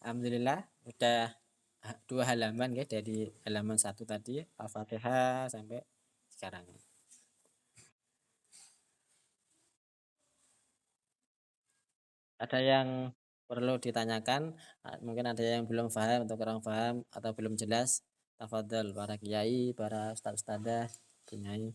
Alhamdulillah udah 2 halaman ya, dari halaman 1 tadi Al-Fatihah sampai sekarang. Ada yang perlu ditanyakan, mungkin ada yang belum paham atau kurang paham atau belum jelas, tafadhol para kiai, para ustaz-ustadzah, kiai.